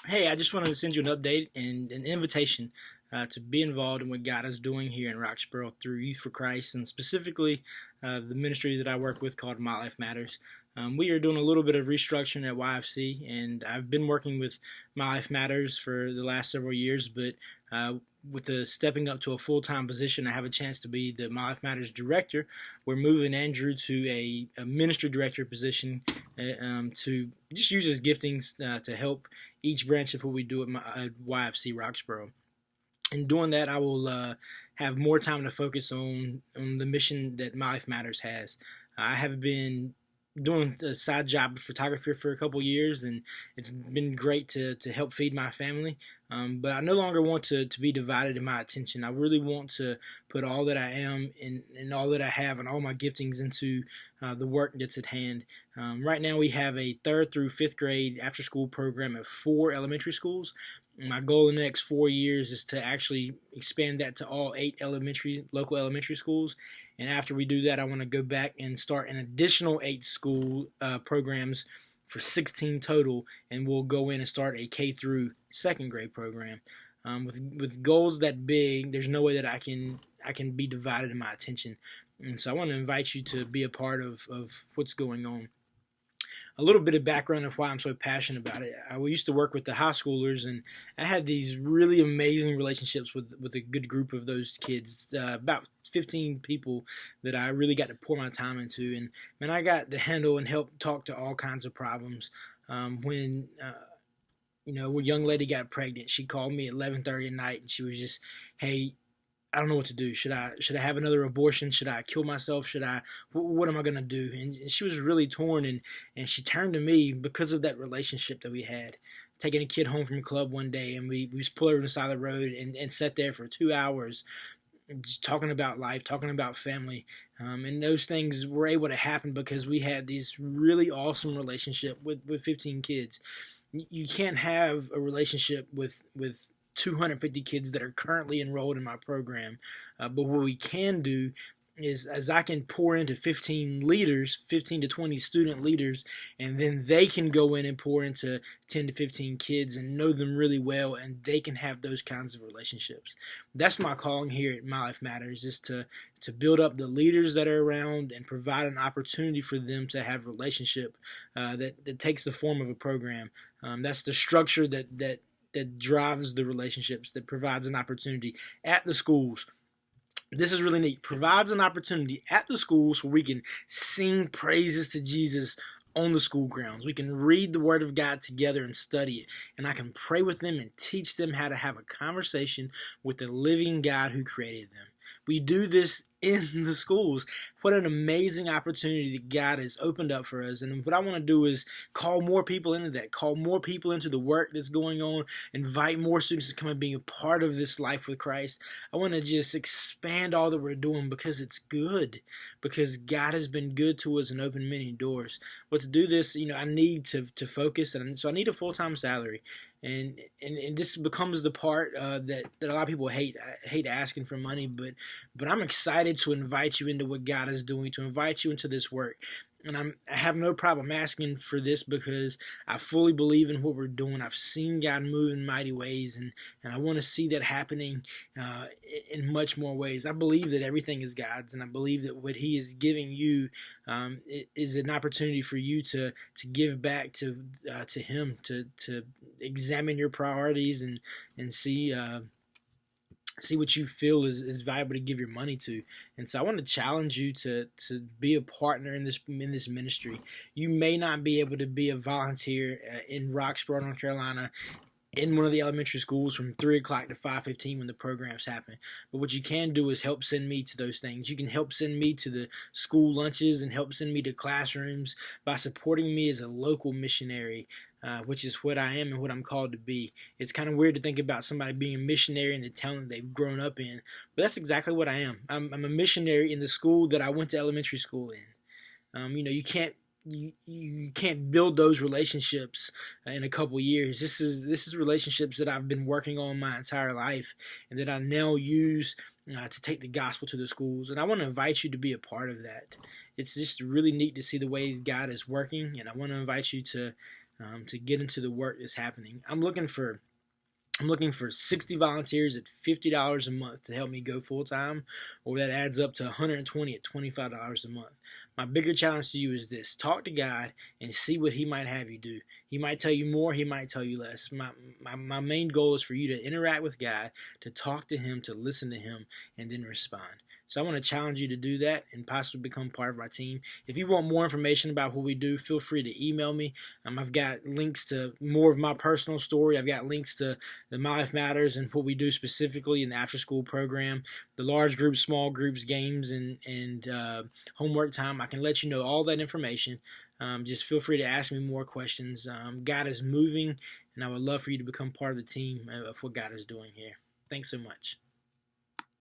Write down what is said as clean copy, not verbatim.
Hey, I just wanted to send you an update and an invitation to be involved in what God is doing here in Roxborough through Youth for Christ, and specifically the ministry that I work with called My Life Matters. We are doing a little bit of restructuring at YFC, and I've been working with My Life Matters for the last several years, but with the stepping up to a full-time position, I have a chance to be the My Life Matters director. We're moving Andrew to a ministry director position to just use his giftings to help each branch of what we do at YFC Roxborough. In doing that, I will have more time to focus on the mission that My Life Matters has. I have been doing a side job of photography for a couple years, and it's been great to help feed my family. But I no longer want to be divided in my attention. I really want to put all that I am and all that I have and all my giftings into the work that's at hand. Right now, we have a 3rd through 5th grade after school program at 4 elementary schools. My goal in the next 4 years is to actually expand that to all 8 local elementary schools. And after we do that, I want to go back and start an additional 8 school programs for 16 total, and we'll go in and start a K through 2nd grade program. With goals that big, there's no way that I can be divided in my attention. And so I want to invite you to be a part of what's going on. A little bit of background of why I'm so passionate about it. I used to work with the high schoolers, and I had these really amazing relationships with a good group of those kids, about 15 people that I really got to pour my time into. And man, I got to handle and help talk to all kinds of problems. When a young lady got pregnant, she called me at 11:30 at night, and she was just, "Hey, I don't know what to do. Should I have another abortion? Should I kill myself? What am I going to do?" And she was really torn, and she turned to me because of that relationship that we had. Taking a kid home from a club one day, and we just pulled her on the side of the road and sat there for 2 hours just talking about life, talking about family. And those things were able to happen because we had this really awesome relationship with 15 kids. You can't have a relationship with 250 kids that are currently enrolled in my program. But what we can do is, as I can pour into 15 leaders, 15 to 20 student leaders, and then they can go in and pour into 10 to 15 kids and know them really well, and they can have those kinds of relationships. That's my calling here at My Life Matters, is to build up the leaders that are around and provide an opportunity for them to have relationship that takes the form of a program. That's the structure that drives the relationships, that provides an opportunity at the schools. This is really neat. Provides an opportunity at the schools where we can sing praises to Jesus on the school grounds. We can read the Word of God together and study it. And I can pray with them and teach them how to have a conversation with the living God who created them. We do this in the schools. What an amazing opportunity that God has opened up for us. And what I want to do is call more people into that, call more people into the work that's going on, invite more students to come and be a part of this life with Christ. I want to just expand all that we're doing because it's good, because God has been good to us and opened many doors. But to do this, I need to focus, and so I need a full-time salary. And this becomes the part that a lot of people hate. I hate asking for money, but I'm excited to invite you into what God is doing, to invite you into this work. And I have no problem asking for this because I fully believe in what we're doing. I've seen God move in mighty ways, and I want to see that happening in much more ways. I believe that everything is God's, and I believe that what He is giving you is an opportunity for you to give back to Him, to examine your priorities and see what you feel is valuable to give your money to. And so I want to challenge you to be a partner in this ministry. You may not be able to be a volunteer in Roxborough, North Carolina, in one of the elementary schools from 3 o'clock to 5:15 when the programs happen. But what you can do is help send me to those things. You can help send me to the school lunches and help send me to classrooms by supporting me as a local missionary, which is what I am and what I'm called to be. It's kind of weird to think about somebody being a missionary in the town that they've grown up in, but that's exactly what I am. I'm a missionary in the school that I went to elementary school in. You can't build those relationships in a couple years. This is relationships that I've been working on my entire life, and that I now use to take the gospel to the schools. And I want to invite you to be a part of that. It's just really neat to see the way God is working, and I want to invite you to to get into the work that's happening. I'm looking for 60 volunteers at $50 a month to help me go full time, or that adds up to 120 at $25 a month. My bigger challenge to you is this: talk to God and see what He might have you do. He might tell you more, He might tell you less. My main goal is for you to interact with God, to talk to Him, to listen to Him, and then respond. So I want to challenge you to do that and possibly become part of our team. If you want more information about what we do, feel free to email me. I've got links to more of my personal story. I've got links to the My Life Matters and what we do specifically in the after-school program, the large groups, small groups, games, and homework time. I can let you know all that information. Just feel free to ask me more questions. God is moving, and I would love for you to become part of the team of what God is doing here. Thanks so much.